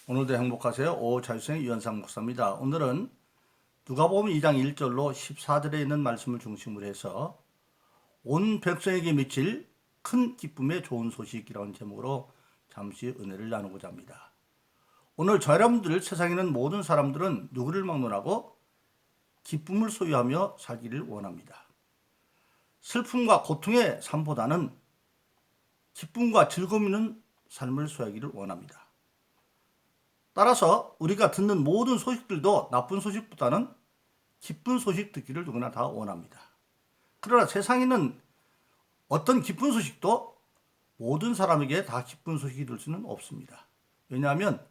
오늘도 행복하세요. 오자유생 유현상 목사입니다. 오늘은 누가복음 2장 1절로 14절에 있는 말씀을 중심으로 해서 온 백성에게 미칠 큰 기쁨의 좋은 소식이라는 제목으로 잠시 은혜를 나누고자 합니다. 오늘 저 여러분들 세상에 있는 모든 사람들은 누구를 막론하고 기쁨을 소유하며 살기를 원합니다. 슬픔과 고통의 삶보다는 기쁨과 즐거움 있는 삶을 소유하기를 원합니다. 따라서 우리가 듣는 모든 소식들도 나쁜 소식보다는 기쁜 소식 듣기를 누구나 다 원합니다. 그러나 세상에는 어떤 기쁜 소식도 모든 사람에게 다 기쁜 소식이 될 수는 없습니다. 왜냐하면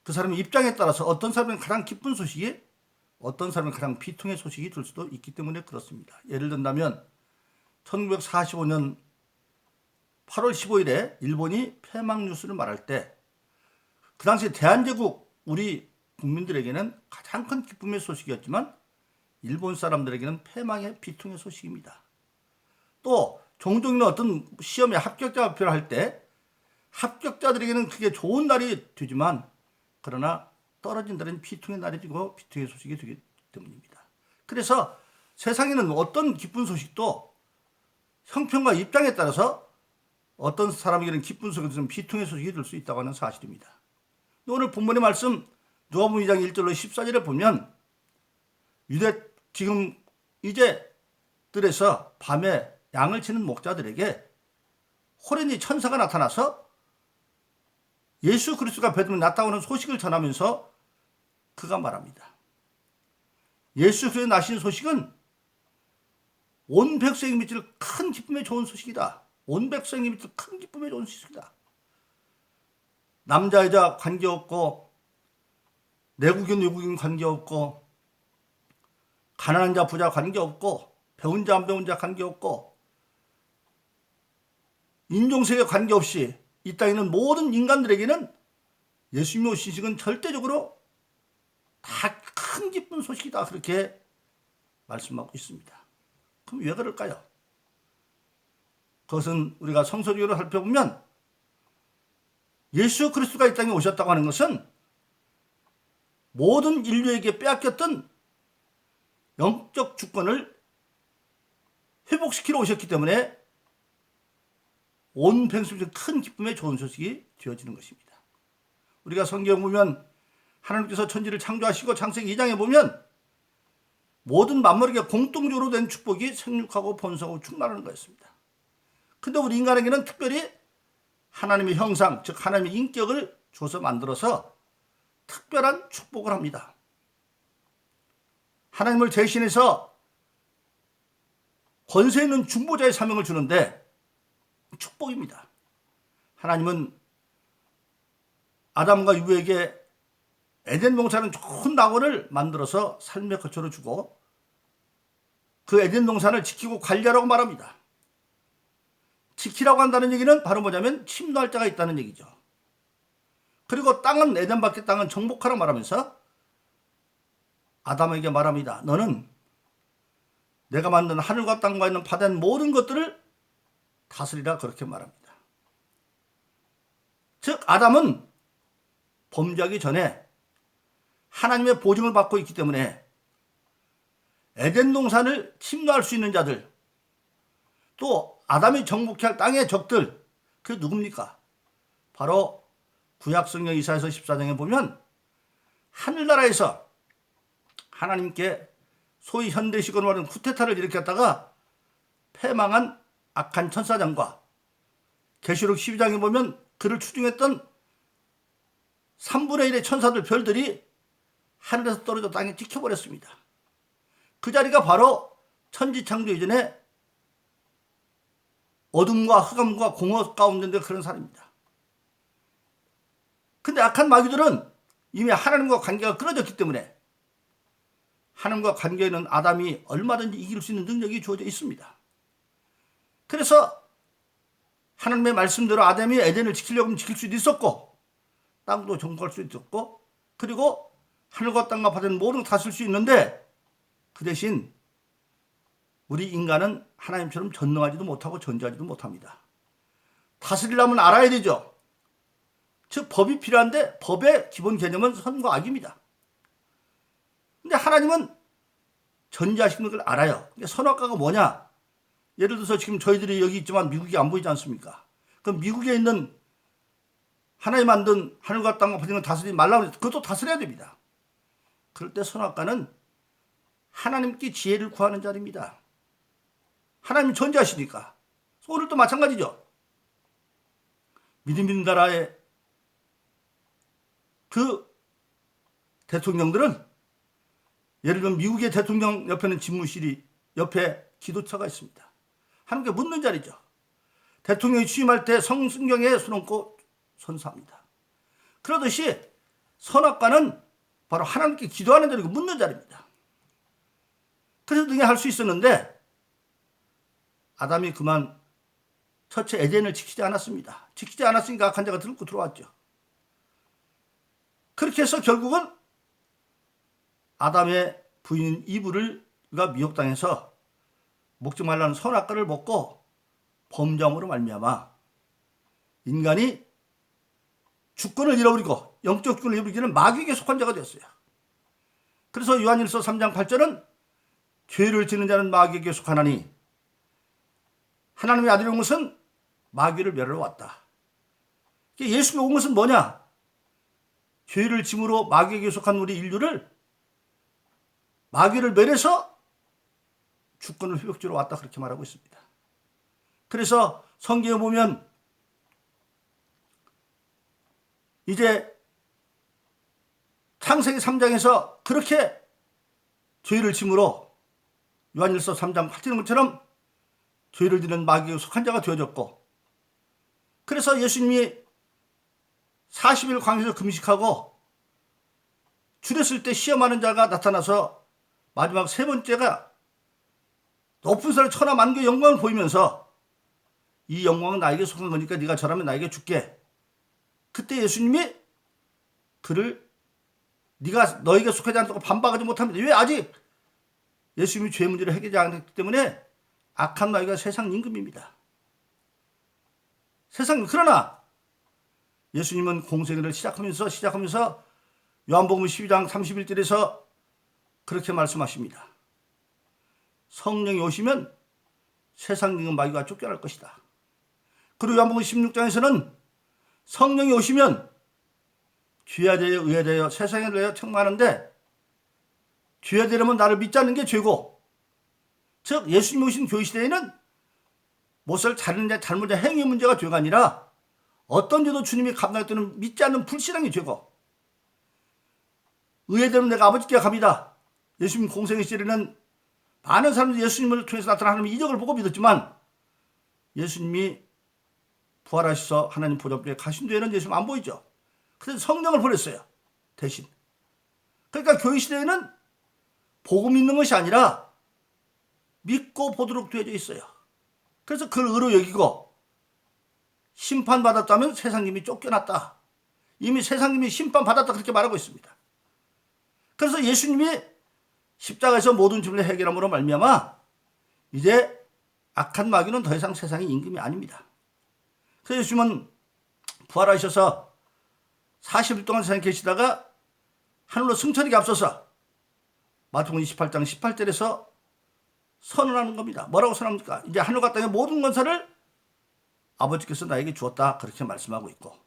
그 사람의 입장에 따라서 어떤 사람은 가장 기쁜 소식이, 어떤 사람은 가장 비통의 소식이 될 수도 있기 때문에 그렇습니다. 예를 든다면 1945년 8월 15일에 일본이 패망 뉴스를 말할 때 그 당시 대한제국 우리 국민들에게는 가장 큰 기쁨의 소식이었지만 일본 사람들에게는 패망의 비통의 소식입니다. 또 종종 있는 어떤 시험에 합격자 발표를 할 때 합격자들에게는 그게 좋은 날이 되지만 그러나 떨어진 날은 비통의 날이 되고 비통의 소식이 되기 때문입니다. 그래서 세상에는 어떤 기쁜 소식도 형편과 입장에 따라서 어떤 사람에게는 기쁜 소식은 비통의 소식이 될 수 있다고 하는 사실입니다. 오늘 본문의 말씀 누가복음 2장 1절로 14절에 보면 유대 지금 이제 들에서 밤에 양을 치는 목자들에게 호련히 천사가 나타나서 예수 그리스도가 베드로에 나타나는 소식을 전하면서 그가 말합니다. 예수 그리스도의 나신 소식은 온 백성이 미칠 큰 기쁨의 좋은 소식이다. 온 백성이 미칠 큰 기쁨의 좋은 소식이다. 남자 여자 관계없고 내국인 외국인 관계없고 가난한 자 부자 관계없고 배운 자 안 배운 자 관계없고 인종세계 관계없이 이 땅에 있는 모든 인간들에게는 예수님의 오신 소식은 절대적으로 다 큰 기쁜 소식이다. 그렇게 말씀하고 있습니다. 그럼 왜 그럴까요? 그것은 우리가 성서적으로 살펴보면 예수 그리스도가 이 땅에 오셨다고 하는 것은 모든 인류에게 빼앗겼던 영적 주권을 회복시키러 오셨기 때문에 온 백성에게 큰 기쁨의 좋은 소식이 되어지는 것입니다. 우리가 성경 보면 하나님께서 천지를 창조하시고 창세기 2장에 보면 모든 만물에게 공통적으로 된 축복이 생육하고 번성하고 충만하는 거였습니다. 근데 우리 인간에게는 특별히 하나님의 형상, 즉 하나님의 인격을 줘서 만들어서 특별한 축복을 합니다. 하나님을 대신해서 권세 있는 중보자의 사명을 주는데 축복입니다. 하나님은 아담과 이브에게 에덴 동산은 좋은 낙원을 만들어서 삶의 거처로 주고 그 에덴 동산을 지키고 관리하라고 말합니다. 지키라고 한다는 얘기는 바로 뭐냐면 침노할 자가 있다는 얘기죠. 그리고 땅은 에덴 밖의 땅은 정복하라고 말하면서 아담에게 말합니다. 너는 내가 만든 하늘과 땅과 있는 바다의 모든 것들을 다스리라 그렇게 말합니다. 즉 아담은 범죄하기 전에 하나님의 보증을 받고 있기 때문에 에덴 동산을 침노할 수 있는 자들 또 아담이 정복해야 할 땅의 적들 그게 누굽니까? 바로 구약성경 이사야서 14장에 보면 하늘나라에서 하나님께 소위 현대식으로 말하는 쿠데타를 일으켰다가 패망한 악한 천사장과 계시록 12장에 보면 그를 추종했던 3분의 1의 천사들 별들이 하늘에서 떨어져 땅에 찍혀버렸습니다. 그 자리가 바로 천지창조 이전에 어둠과 흑암과 공허 가운데 그런 사람입니다. 근데 악한 마귀들은 이미 하나님과 관계가 끊어졌기 때문에 하나님과 관계에 있는 아담이 얼마든지 이길 수 있는 능력이 주어져 있습니다. 그래서 하나님의 말씀대로 아담이 에덴을 지키려고 하면 지킬 수도 있었고 땅도 정복할 수 있었고 그리고 하늘과 땅과 바다는 모든 걸 다스릴 수 있는데 그 대신 우리 인간은 하나님처럼 전능하지도 못하고 존재하지도 못합니다. 다스리려면 알아야 되죠. 즉 법이 필요한데 법의 기본 개념은 선과 악입니다. 근데 하나님은 전제하시는 걸 알아요. 선악과가 뭐냐? 예를 들어서 지금 저희들이 여기 있지만 미국이 안 보이지 않습니까? 그럼 미국에 있는 하나님 만든 하늘과 땅과 바다를 다스리지 말라고 해서 그것도 다스려야 됩니다. 그럴 때 선악과는 하나님께 지혜를 구하는 자리입니다. 하나님이 전제하시니까. 오늘도 마찬가지죠. 믿음 있는 나라의 그 대통령들은 예를 들면 미국의 대통령 옆에는 집무실이 옆에 기도처가 있습니다. 하나님께 묻는 자리죠. 대통령이 취임할 때 성경에 손 얹고 선서합니다. 그러듯이 선악과는 바로 하나님께 기도하는 자리고 묻는 자리입니다. 그래서 등에 할 수 있었는데 아담이 그만 첫째 에덴을 지키지 않았습니다. 지키지 않았으니까 악한 자가 들고 들어왔죠. 그렇게 해서 결국은 아담의 부인 이브가 미혹당해서 먹지 말라는 선악과를 먹고 범죄함으로 말미암아 인간이 주권을 잃어버리고 영적 주권을 잃어버리기는 마귀에게 속한 자가 되었어요. 그래서 요한일서 3장 8절은 죄를 지는 자는 마귀에게 속하나니 하나님의 아들이 온 것은 마귀를 멸하러 왔다. 예수가 온 것은 뭐냐? 죄를 짐으로 마귀에게 속한 우리 인류를 마귀를 멸해서 주권을 회복주러 왔다 그렇게 말하고 있습니다. 그래서 성경에 보면 이제 창세기 3장에서 그렇게 죄를 짐으로 요한일서 3장 8절 것처럼 죄를 지는 마귀에 속한 자가 되어졌고 그래서 예수님이 40일 광야에서 금식하고 줄였을 때 시험하는 자가 나타나서 마지막 세 번째가 높은 산을 천하 만국의 영광을 보이면서 이 영광은 나에게 속한 거니까 네가 절하면 나에게 줄게. 그때 예수님이 그를 네가 너에게 속하지 않다고 반박하지 못합니다. 왜? 아직 예수님이 죄 문제를 해결하지 않았기 때문에 악한 마귀가 세상 임금입니다. 그러나 예수님은 공생애를 시작하면서 요한복음 12장 31절에서 그렇게 말씀하십니다. 성령이 오시면 세상 임금 마귀가 쫓겨날 것이다. 그리고 요한복음 16장에서는 성령이 오시면 죄에 대하여 의에 대하여 세상에 대하여 책망하는데 죄에 대하면 나를 믿지 않는 게 죄고 즉 예수님이 오신 교회 시대에는 무엇을 잘했느냐 잘못했느냐 행위 문제가 죄가 아니라 어떤 죄도 주님이 감당할 때는 믿지 않는 불신앙이 죄고 의에 대하면 내가 아버지께 갑니다. 예수님 공생의 시절에는 많은 사람들이 예수님을 통해서 나타난 하나님의 이적을 보고 믿었지만 예수님이 부활하셔서 하나님 보좌에 가신 뒤에는 예수님 안 보이죠. 그래서 성령을 보냈어요. 대신. 그러니까 교회 시대에는 복음 믿는 것이 아니라 믿고 보도록 되어져 있어요. 그래서 그걸 의로 여기고 심판받았다면 세상님이 쫓겨났다. 이미 세상님이 심판받았다 그렇게 말하고 있습니다. 그래서 예수님이 십자가에서 모든 죄를 해결함으로 말미암아 이제 악한 마귀는 더 이상 세상의 임금이 아닙니다. 그래서 예수님은 부활하셔서 40일 동안 세상에 계시다가 하늘로 승천하기 앞서서 마태복음 28장 18절에서 선언하는 겁니다. 뭐라고 선언합니까? 이제 하늘과 땅의 모든 권세를 아버지께서 나에게 주었다 그렇게 말씀하고 있고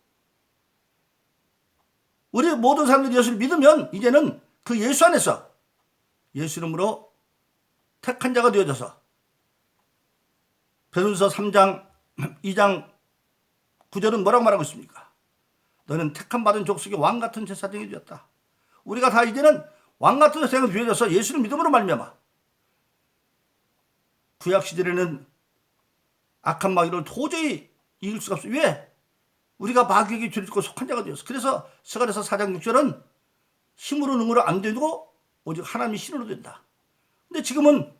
우리 모든 사람들이 예수를 믿으면 이제는 그 예수 안에서 예수 이름으로 택한 자가 되어져서 베드로전서 3장 2장 9절은 뭐라고 말하고 있습니까? 너는 택함 받은 족속의 왕같은 제사장이 되었다. 우리가 다 이제는 왕같은 제사장이 되어져서 예수를 믿음으로 말미암아 구약시절에는 악한 마귀를 도저히 이길 수가 없어요. 왜? 우리가 마귀에게 죄를 짓고 속한 자가 되었어. 그래서 스가랴서 4장 6절은 힘으로 능으로 안 되고 오직 하나님의 신으로 된다. 근데 지금은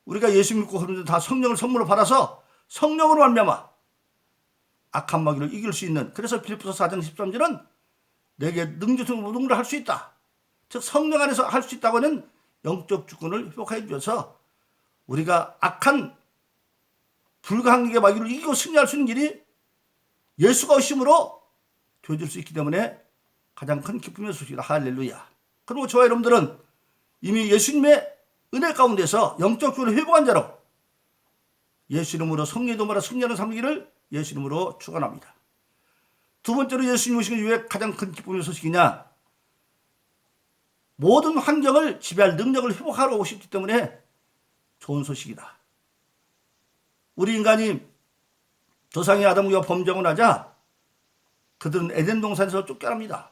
우리가 예수 믿고 그런데 다 성령을 선물로 받아서 성령으로 말미암아 악한 마귀를 이길 수 있는 그래서 빌립보서 4장 13절은 내게 능력으로 모든 걸 할 수 있다. 즉 성령 안에서 할 수 있다고 하는 영적 주권을 회복하여 주셔서 우리가 악한 불가항력의 마귀를 이기고 승리할 수 있는 길이 예수가 오심으로 되어줄 수 있기 때문에 가장 큰 기쁨의 소식이다. 할렐루야. 그리고 저와 여러분들은 이미 예수님의 은혜 가운데서 영적으로 회복한 자로 예수 이름으로 성례도 말아 승리하는 삶이기를 예수 이름으로 축원합니다. 두 번째로 예수님 오신 게 왜 가장 큰 기쁨의 소식이냐? 모든 환경을 지배할 능력을 회복하러 오셨기 때문에 좋은 소식이다. 우리 인간이 조상의 아담과 범죄하고 나자 그들은 에덴 동산에서 쫓겨납니다.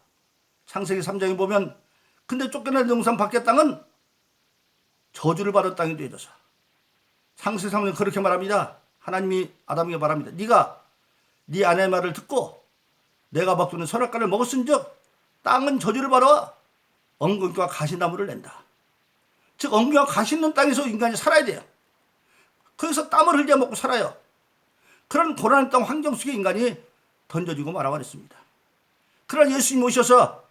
창세기 3장에 보면 근데 쫓겨난 동산 밖의 땅은 저주를 받은 땅이 되어져서 창세기 3장은 그렇게 말합니다. 하나님이 아담에게 말합니다. 네가 네 아내의 말을 듣고 내가 막두는 선악과를 먹었은즉 땅은 저주를 받아 엉겅퀴와 가시나무를 낸다. 즉 엉겅퀴와 가시 있는 땅에서 인간이 살아야 돼요. 거기서 땀을 흘려 먹고 살아요. 그런 고난의 땅 환경 속에 인간이 던져지고 말아버렸습니다. 그러나 예수님이 오셔서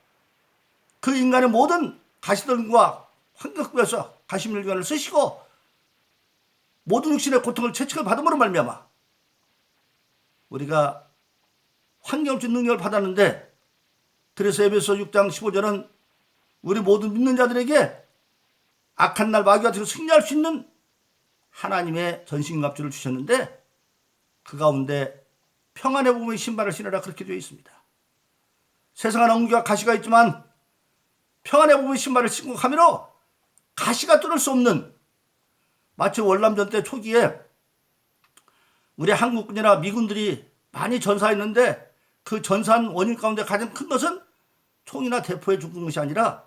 그 인간의 모든 가시들과 환경 속에서 가시물건을 쓰시고 모든 육신의 고통을 채찍을 받음으로 말미암아 우리가 환경 없이 능력을 받았는데, 그래서 에베소 6장 15절은 우리 모든 믿는 자들에게 악한 날 마귀와 승리할 수 있는 하나님의 전신갑주를 주셨는데 그 가운데 평안의 복음의 신발을 신으라 그렇게 되어 있습니다. 세상은 엉기와 가시가 있지만 평안의 복음의 신발을 신고 가면로 가시가 뚫을 수 없는, 마치 월남전 때 초기에 우리 한국군이나 미군들이 많이 전사했는데 그 전사한 원인 가운데 가장 큰 것은 총이나 대포에 죽은 것이 아니라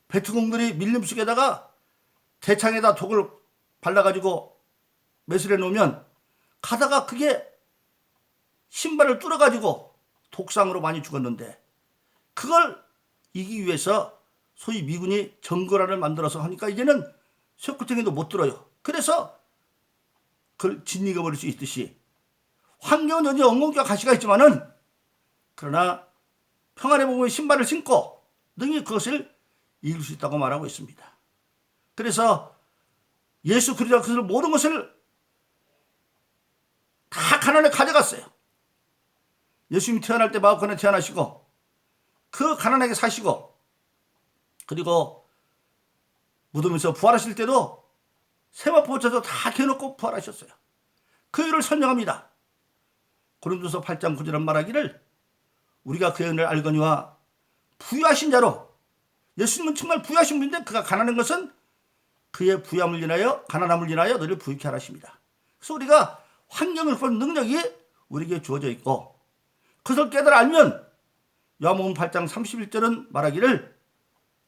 베트공들이 밀림 속에다가 대창에다 독을 발라가지고 매설해 놓으면 가다가 그게 신발을 뚫어가지고 독상으로 많이 죽었는데 그걸 이기기 위해서 소위 미군이 정거라를 만들어서 하니까 이제는 쇠구탱이도 못 들어요. 그래서 그걸 짓이겨 버릴 수 있듯이 환경은 여전히 엉겅퀴와 가시가 있지만은 그러나 평안의 복음의 신발을 신고 능히 그것을 이길 수 있다고 말하고 있습니다. 그래서 예수 그리스도가 그들 모든 것을 다 가난에 가져갔어요. 예수님이 태어날 때 마음가짐에 태어나시고 그 가난하게 사시고 그리고 무덤에서 부활하실 때도 세마포 붙여서 다 개놓고 부활하셨어요. 그 일을 설명합니다. 고린도서 8장 9절은 말하기를 우리가 그의 은혜를 알거니와 부유하신 자로, 예수님은 정말 부유하신 분인데 그가 가난한 것은 그의 부유함을 인하여 가난함을 인하여 너를 부유케 하라 하십니다. 그래서 우리가 환경을 보는 능력이 우리에게 주어져 있고 그것을 깨달아 알면 요한복음 8장 31절은 말하기를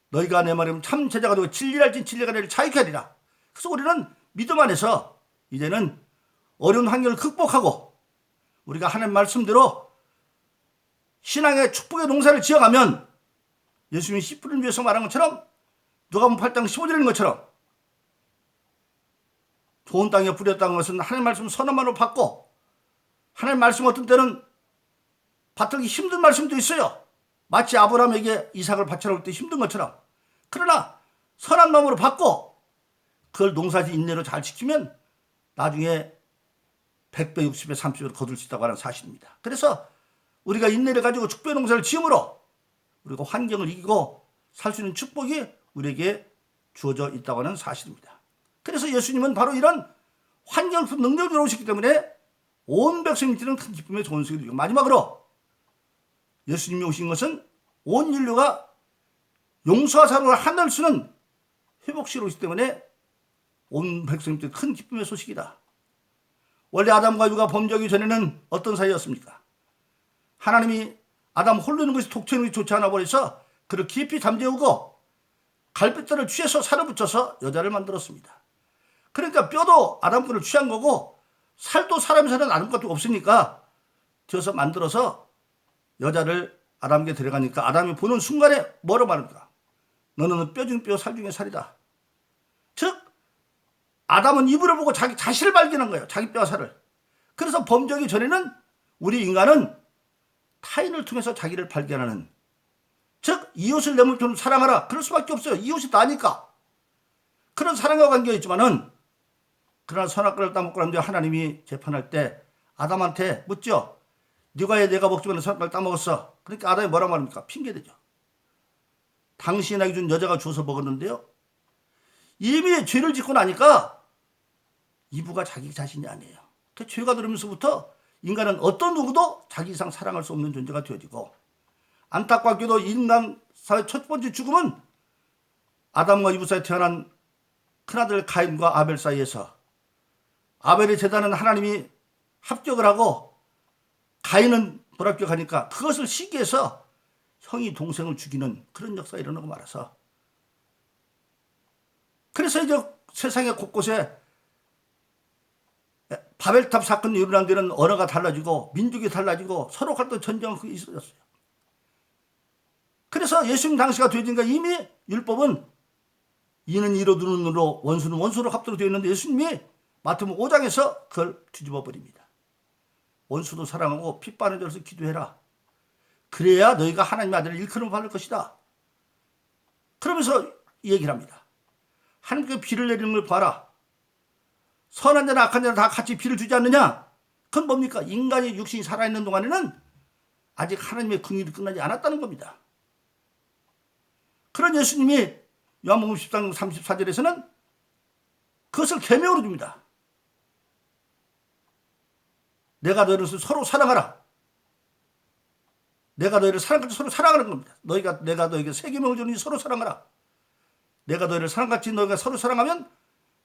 너희가 내 말이면 참 제자가 되고 진리를 알진 진리가 너희를 자유케 하리라. 그래서 우리는 믿음 안에서 이제는 어려운 환경을 극복하고 우리가 하나님 말씀대로 신앙의 축복의 농사를 지어가면 예수님이 씨 뿌리는 위해서 말한 것처럼 누가복음 8장 15절인 것처럼 좋은 땅에 뿌렸다는 것은 하나님 말씀 선언만으로 받고 하나님 말씀 어떤 때는 받들기 힘든 말씀도 있어요. 마치 아브라함에게 이삭을 바치라고 할 때 힘든 것처럼. 그러나 선한 마음으로 받고 그걸 농사지 인내로 잘 지키면 나중에 100배, 60배, 30배로 거둘 수 있다고 하는 사실입니다. 그래서 우리가 인내를 가지고 축복의 농사를 지음으로 우리가 환경을 이기고 살 수 있는 축복이 우리에게 주어져 있다고 하는 사실입니다. 그래서 예수님은 바로 이런 환경을 푼 능력으로 오셨기 때문에 온 백성이 드리는 큰 기쁨의 좋은 소식을 드리고, 마지막으로 예수님이 오신 것은 온 인류가 용서와 사랑을 하늘 수는 회복시로 오시기 때문에 온 백성이 드리는 큰 기쁨의 소식이다. 원래 아담과 유가 범죄하기 전에는 어떤 사이였습니까? 하나님이 아담 홀로 있는 것이 독처인 것이 좋지 않아 버려서 그를 깊이 잠재우고 갈빗대를 취해서 살을 붙여서 여자를 만들었습니다. 그러니까 뼈도 아담 거를 취한 거고 살도 사람이 사는 아담 것도 없으니까 지어서 만들어서 여자를 아담에게 데려가니까 아담이 보는 순간에 뭐라고 말합니까? 너는 뼈 중 뼈 살 중에 살이다. 즉 아담은 이불을 보고 자기 자신을 발견한 거예요. 자기 뼈와 살을. 그래서 범죄하기 전에는 우리 인간은 타인을 통해서 자기를 발견하는, 즉 이웃을 내 몸처럼 사랑하라. 그럴 수밖에 없어요. 이웃이 나니까. 그런 사랑과 관계가 있지만은 그러나 선악과를 따먹고 난 뒤에 하나님이 재판할 때 아담한테 묻죠. 네가 해 내가 먹지만 선악과를 따먹었어. 그러니까 아담이 뭐라 말합니까? 핑계대죠. 당신에게 준 여자가 주워서 먹었는데요. 이미 죄를 짓고 나니까 이부가 자기 자신이 아니에요. 그 죄가 들으면서부터 인간은 어떤 누구도 자기 이상 사랑할 수 없는 존재가 되어지고, 안타깝게도 인간 사회 첫 번째 죽음은 아담과 이브 사이에 태어난 큰아들 가인과 아벨 사이에서, 아벨의 재단은 하나님이 합격을 하고 가인은 불합격하니까 그것을 시기해서 형이 동생을 죽이는 그런 역사가 일어나고 말아서, 그래서 이제 세상의 곳곳에 바벨탑 사건이 일어난 데는 언어가 달라지고 민족이 달라지고 서로 갈등 전쟁이 있어졌어요. 그래서 예수님 당시가 되어지니까 이미 율법은 이는 이로 눈은 눈으로 원수는 원수로 갚도록 되어 있는데, 예수님이 마태복음 5장에서 그걸 뒤집어 버립니다. 원수도 사랑하고 핏바늘 들어서 기도해라. 그래야 너희가 하나님의 아들을 일컬음 받을 것이다. 그러면서 이 얘기를 합니다. 하나님께 비를 내리는 걸 봐라. 선한 자나 악한 자나 다 같이 비를 주지 않느냐? 그건 뭡니까? 인간의 육신이 살아있는 동안에는 아직 하나님의 긍휼이 끝나지 않았다는 겁니다. 그런 예수님이 요한복음 10장 34절에서는 그것을 계명으로 줍니다. 내가 너희를 서로 사랑하라. 내가 너희를 사랑같이 서로 사랑하는 겁니다. 내가 너희에게 새 계명을 주니 서로 사랑하라. 내가 너희를 사랑같이 너희가 서로 사랑하면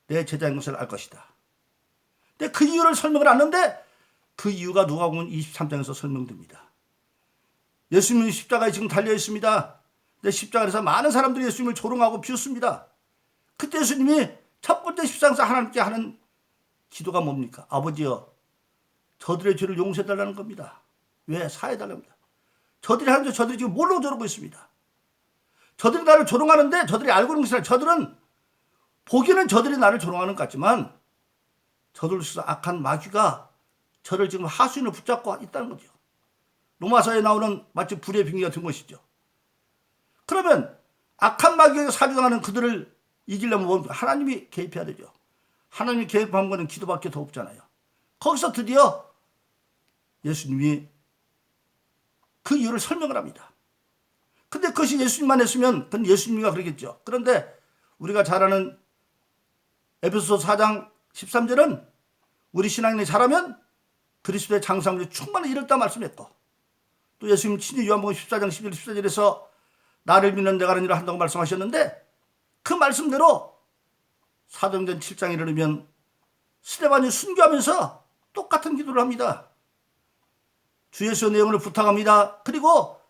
내 제자인 것을 알 것이다. 근데 그 이유를 설명을 하는데, 그 이유가 누가복음 23장에서 설명됩니다. 예수님이 십자가에 지금 달려 있습니다. 근데 십자가에서 많은 사람들이 예수님을 조롱하고 비웃습니다. 그때 예수님이 첫 번째 십상에서 하나님께 하는 기도가 뭡니까? 아버지여, 저들의 죄를 용서해달라는 겁니다. 왜? 사해달라는 겁니다. 저들이 하는데 저들이 지금 뭘로 저러고 있습니다. 저들이 나를 조롱하는데 저들이 알고 있는 것이 아니라, 저들은 보기에는 저들이 나를 조롱하는 것 같지만 저들 속에서 악한 마귀가 저를 지금 하수인을 붙잡고 있다는 거죠. 로마서에 나오는 마치 불의 빙의 같은 것이죠. 그러면 악한 마귀에게 사주당하는 그들을 이기려면 하나님이 개입해야 되죠. 하나님이 개입한 것은 기도밖에 더 없잖아요. 거기서 드디어 예수님이 그 이유를 설명을 합니다. 근데 그것이 예수님만 했으면 그건 예수님이가 그러겠죠. 그런데 우리가 잘 아는 에베소서 4장 13절은 우리 신앙인이 잘하면 그리스도의 장사물이 충만히 이뤘다 말씀했고, 또 예수님 친히 요한복음 14장 11절 14절에서 나를 믿는 내가 하는 일을 한다고 말씀하셨는데, 그 말씀대로 사도행전 7장에 이르면 스데반이 순교하면서 똑같은 기도를 합니다. 주 예수의 내용을 부탁합니다. 그리고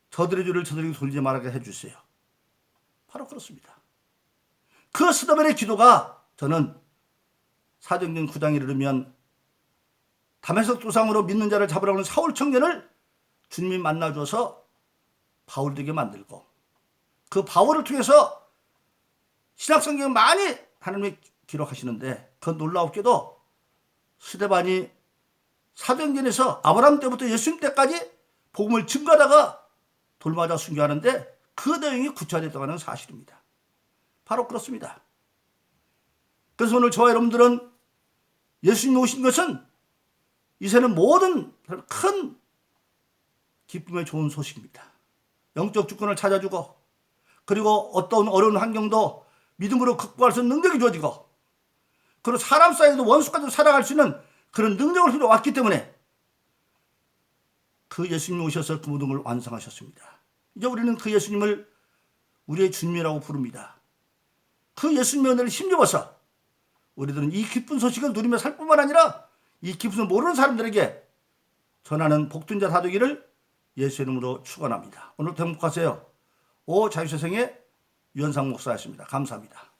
저들의 죄를 저들에게 돌리지 말게 해주세요. 바로 그렇습니다. 그 스데반의 기도가 저는 사도행전 9장에 이르면 다메섹 도상으로 믿는 자를 잡으라고 하는 사울 청년을 주님이 만나줘서 바울 되게 만들고, 그 바울을 통해서 신약성경을 많이 하나님이 기록하시는데, 그 놀라웠게도 스데반이 사도행전에서 아브라함 때부터 예수님 때까지 복음을 증거하다가 돌맞아 순교하는데 그 내용이 구체화됐다고 하는 사실입니다. 바로 그렇습니다. 그래서 오늘 저와 여러분들은 예수님이 오신 것은 이 세는 모든 큰 기쁨의 좋은 소식입니다. 영적 주권을 찾아주고, 그리고 어떤 어려운 환경도 믿음으로 극복할 수 있는 능력이 주어지고, 그리고 사람 사이에도 원수까지 사랑할 수 있는 그런 능력을 필요 왔기 때문에 그 예수님이 오셔서 그 모든 걸 완성하셨습니다. 이제 우리는 그 예수님을 우리의 주님이라고 부릅니다. 그 예수님의 은혜를 힘입어서 우리들은 이 기쁜 소식을 누리며 살 뿐만 아니라 이 기쁜 소식을 모르는 사람들에게 전하는 복된 자 다 되기를 예수의 이름으로 축원합니다. 오늘도 행복하세요. 오 자유세상의 유현상 목사였습니다. 감사합니다.